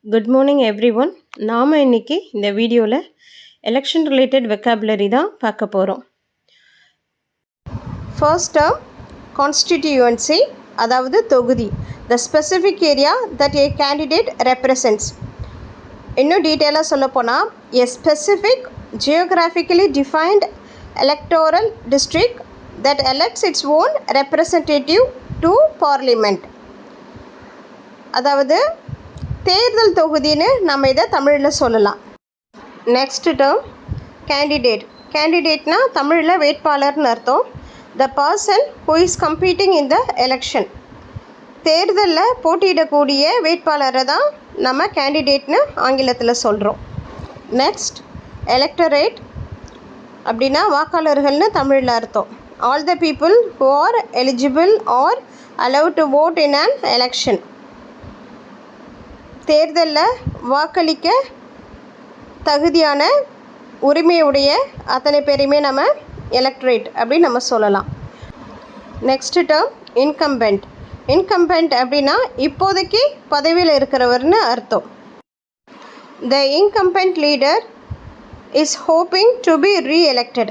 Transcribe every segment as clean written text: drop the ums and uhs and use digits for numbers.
Good morning everyone. நாம் இன்னைக்கு இந்த வீடியோவில் எலெக்ஷன் ரிலேட்டட் வெக்காபுலரி தான் பார்க்க போகிறோம். ஃபர்ஸ்ட் டேர்ம் கான்ஸ்டிடியூவன்சி, அதாவது தொகுதி, the specific area that a candidate represents. இன்னும் டீட்டெயிலாக சொல்லப்போனால் a specific geographically defined electoral district that elects its own representative to parliament. அதாவது தேர்தல் தொகுதின்னு நம்ம இதை தமிழில் சொல்லலாம். Next term candidate. கேண்டிடேட்னா தமிழில் வேட்பாளர்னு அர்த்தம். The person who is competing in the election. தேர்தலில் போட்டியிடக்கூடிய வேட்பாளரை தான் நம்ம கேண்டிடேட்னு ஆங்கிலத்தில் சொல்கிறோம். நெக்ஸ்ட் எலக்டரேட் அப்படின்னா வாக்காளர்கள்னு தமிழில் அர்த்தம். All the people who are eligible or allowed to vote in an election. தேர்தலில் வாக்களிக்க தகுதியான உரிமையுடைய அத்தனை பேரையுமே நம்ம எலக்ட்ரேட் அப்படின்னு நம்ம சொல்லலாம். Next term இன்கம்பென்ட். இன்கம்பென்ட் அப்படின்னா இப்போதைக்கு பதவியில் இருக்கிறவர்னு அர்த்தம். The incumbent leader is hoping to be re-elected.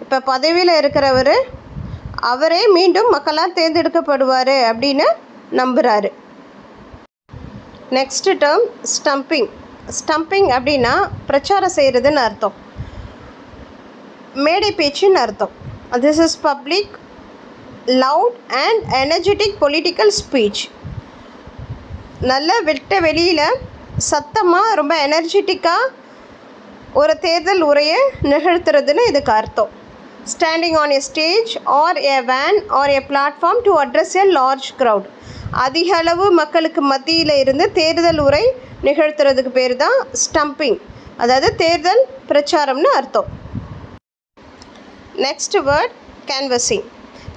இப்போ பதவியில் இருக்கிறவர் அவரே மீண்டும் மக்களால் தேர்ந்தெடுக்கப்படுவார் அப்படின்னு நம்புகிறாரு. Next term stumping. ஸ்டம்பிங் அப்படின்னா பிரச்சாரம் செய்கிறதுன்னு அர்த்தம், மேடை பேச்சுன்னு அர்த்தம். This is public loud and energetic political speech. நல்ல வெட்ட வெளியில் சத்தமாக ரொம்ப எனர்ஜெட்டிக்காக ஒரு தேர்தல் உரையை நிகழ்த்துறதுன்னு இதுக்கு அர்த்தம். Standing on a stage or a van or a platform to address a large crowd. அதிக அளவு மக்களுக்கு மத்தியில் இருந்து தேர்தல் உரை நிகழ்த்துறதுக்கு பேர் தான் ஸ்டம்பிங், அதாவது தேர்தல் பிரச்சாரம்னு அர்த்தம். Next word canvassing.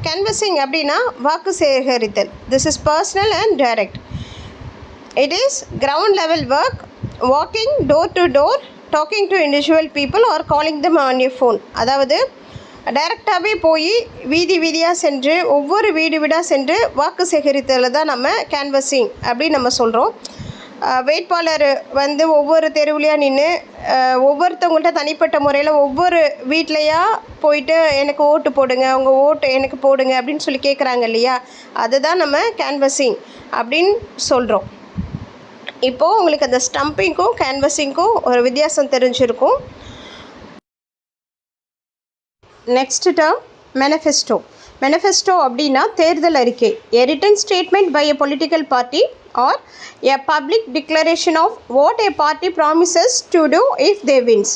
கேன்வசிங் அப்படின்னா வாக்கு சேகரித்தல். This is personal and direct. It is ground level work, walking door to door, talking to individual people or calling them on your phone. அதாவது டைரெக்டாகவே போய் வீதி வீதியாக சென்று ஒவ்வொரு வீடு வீடாக சென்று வாக்கு சேகரித்ததில் தான் நம்ம கேன்வசிங் அப்படின்னு நம்ம சொல்கிறோம். வேட்பாளர் வந்து ஒவ்வொரு தெருவுலையாக நின்று ஒவ்வொருத்தவங்கள்ட்ட தனிப்பட்ட முறையில் ஒவ்வொரு வீட்லையாக போயிட்டு எனக்கு ஓட்டு போடுங்க, உங்கள் ஓட்டு எனக்கு போடுங்க அப்படின்னு சொல்லி கேட்குறாங்க இல்லையா, அதுதான் நம்ம கேன்வசிங் அப்படின்னு சொல்கிறோம். இப்போது உங்களுக்கு அந்த ஸ்டம்பிங்க்கும் கேன்வசிங்க்கும் ஒரு வித்தியாசம் தெரிஞ்சிருக்கும். Next term manifesto. மேனிஃபெஸ்டோ அப்படின்னா தேர்தல் அறிக்கை. A written statement by a political party or a public declaration of what a party promises to do if they win.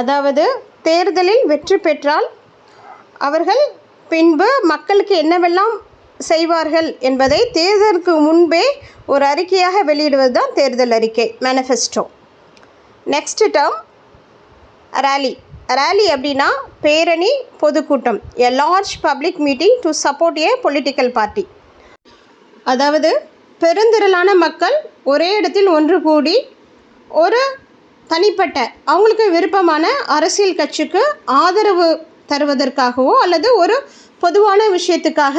அதாவது தேர்தலில் வெற்றி பெற்றால் அவர்கள் பின்பு மக்களுக்கு என்னவெல்லாம் செய்வார்கள் என்பதை தேர்தலுக்கு முன்பே ஒரு அறிக்கையாக வெளியிடுவது தான் தேர்தல் அறிக்கை, manifesto. Next term rally. Rally அப்படின்னா பேரணி, பொதுக்கூட்டம். A large public meeting to support A political party. அதாவது பெருந்திரளான மக்கள் ஒரே இடத்தில் ஒன்று கூடி ஒரு தனிப்பட்ட அவங்களுக்கு விருப்பமான அரசியல் கட்சிக்கு ஆதரவு தருவதற்காகவோ அல்லது ஒரு பொதுவான விஷயத்துக்காக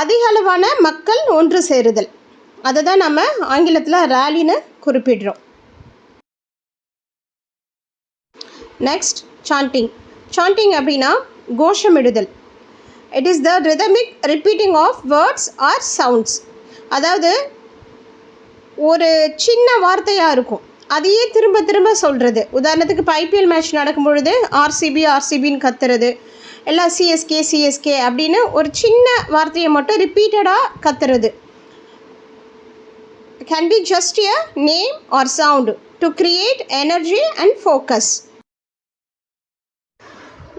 அதிக அளவான மக்கள் ஒன்று சேருதல், அதை தான் நம்ம ஆங்கிலத்தில் ரேலின்னு குறிப்பிடுறோம். Next chanting. சாண்டிங் அப்படின்னா கோஷமிடுதல். It is the rhythmic repeating of words or sounds. அதாவது ஒரு சின்ன வார்த்தையாக இருக்கும், அதையே திரும்ப திரும்ப சொல்கிறது. உதாரணத்துக்கு இப்போ ஐபிஎல் மேட்ச் நடக்கும் பொழுது ஆர்சிபின்னு கத்துறது, எல்லாம் சிஎஸ்கே அப்படின்னு ஒரு சின்ன வார்த்தையை மட்டும் ரிப்பீட்டடாக கத்துறது. Can be just a name or sound to create energy and focus.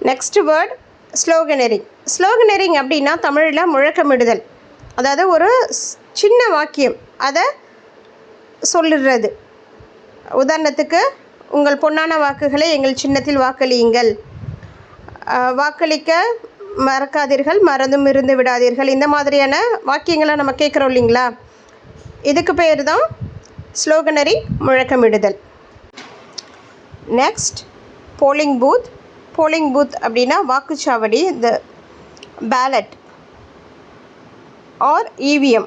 Next word sloganeering. Sloganeering அப்படின்னா தமிழில் முழக்கமிடுதல். அதாவது ஒரு சின்ன வாக்கியம் அதை சொல்லுறது. உதாரணத்துக்கு உங்கள் பொன்னான வாக்குகளை எங்கள் சின்னத்தில் வாக்களியுங்கள், வாக்களிக்க மறக்காதீர்கள், மறந்தும் இருந்து விடாதீர்கள், இந்த மாதிரியான வாக்கியங்களை நம்ம கேட்குறோம் இல்லைங்களா, இதுக்கு பேர் தான் ஸ்லோகனரிங், முழக்கமிடுதல். Next polling booth. Polling booth அப்படின்னா வாக்குச்சாவடி, the ballot or EVM.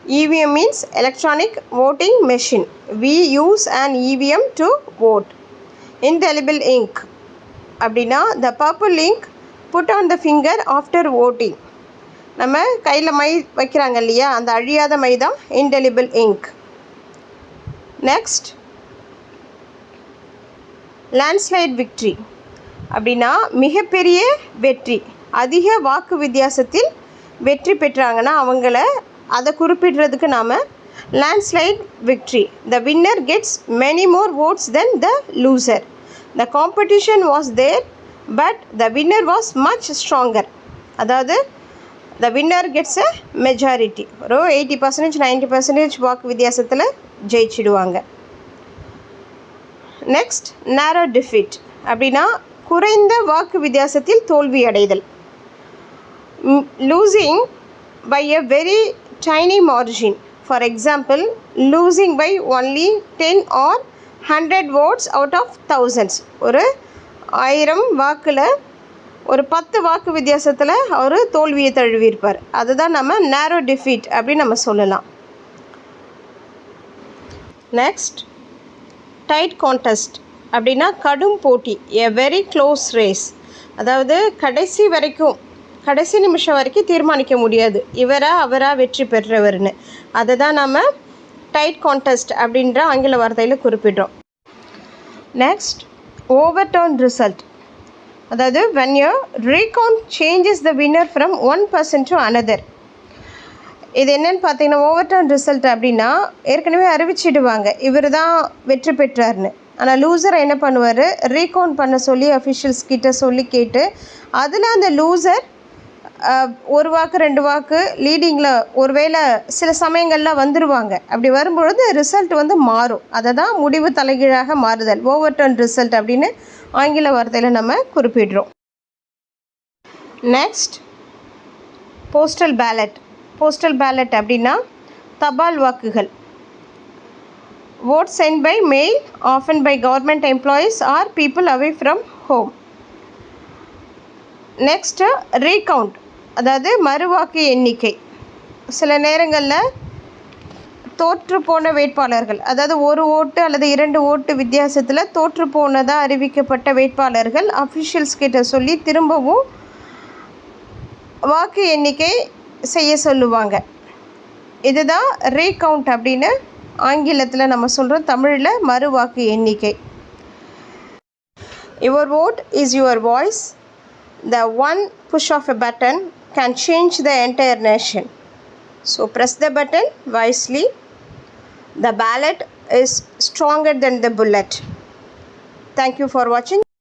EVM means electronic voting machine. We use an EVM to vote. Indelible ink அப்படின்னா the purple ink put on the finger after voting. நம்ம கையில் my வைக்கிறாங்க இல்லையா, அந்த அழியாத my தான் indelible ink. Next landslide victory அப்படின்னா மிகப்பெரிய வெற்றி, அதிக வாக்கு வித்தியாசத்தில் வெற்றி பெற்றாங்கன்னா அவங்கள அதை குறிப்பிடுறதுக்கு நாம் landslide victory. The winner gets many more votes then the loser. The competition was there but the winner was much stronger. அதாவது the winner gets a majority, ஒரு 80% 90% வாக்கு வித்தியாசத்தில் ஜெயிச்சிடுவாங்க. நெக்ஸ்ட் நேரோ டிஃபீட் அப்படின்னா குறைந்த வாக்கு வித்தியாசத்தில் தோல்வி அடைதல். Losing by a very tiny margin. For example losing by only 10 or 100 votes out of thousands. ஒரு 1000 வாக்கில் ஒரு 10 வாக்கு வித்தியாசத்தில் அவர் தோல்வியை தழுவியிருப்பார். அதுதான் நம்ம நேரோ டிஃபீட் அப்படின்னு நம்ம சொல்லலாம். நெக்ஸ்ட் டைட் கான்டெஸ்ட் அப்படின்னா கடும் போட்டி, எ வெரி க்ளோஸ் ரேஸ். அதாவது கடைசி நிமிஷம் வரைக்கும் தீர்மானிக்க முடியாது இவரா அவரா வெற்றி பெற்றவர்னு. அதை தான் நம்ம டைட் கான்டெஸ்ட் அப்படின்ற ஆங்கில வார்த்தையில் குறிப்பிடுறோம். நெக்ஸ்ட் ஓவர்டர்ன் ரிசல்ட், அதாவது when your recount changes the winner from one person to another. இது என்னென்னு பார்த்தீங்கன்னா ஓவர்டர்ன் ரிசல்ட் அப்படின்னா ஏற்கனவே அறிவிச்சிடுவாங்க இவர் தான் வெற்றி பெற்றார்னு. ஆனால் லூசரை என்ன பண்ணுவார், ரீகவுண்ட் பண்ண சொல்லி அஃபிஷியல்ஸ் கிட்ட சொல்லி கேட்டு அதில் அந்த லூசர் ஒரு வாக்கு 2 வாக்கு லீடிங்கில் ஒருவேளை சில சமயங்களில் வந்துடுவாங்க. அப்படி வரும்பொழுது ரிசல்ட் வந்து மாறும். அதை தான் முடிவு தலைகீழாக மாறுதல், ஓவர்டர்ன் ரிசல்ட் அப்படின்னு ஆங்கில வார்த்தையில் நம்ம குறிப்பிடுறோம். Next postal ballot. Postal ballot அப்படின்னா தபால் வாக்குகள். votes sent by mail, often by government employees or people away from home. Next recount, அதாவது மறுவாக்கு எண்ணிக்கை. சில நேரங்களில் தோற்று போன வேட்பாளர்கள், அதாவது 1 ஓட்டு அல்லது 2 ஓட்டு வித்தியாசத்தில் தோற்று போனதாக அறிவிக்கப்பட்ட வேட்பாளர்கள் அஃபிஷியல்ஸ் கிட்ட சொல்லி திரும்பவும் வாக்கு எண்ணிக்கை செய்ய சொல்லுவாங்க. இதுதான் ரீகவுண்ட் அப்படின்னு ஆங்கிலத்தில் நம்ம சொல்கிறோம், தமிழில் மறுவாக்கு எண்ணிக்கை. Your vote is your voice. The one push of a button can change the entire nation. So press the button wisely. The ballot is stronger than the bullet. Thank you for watching.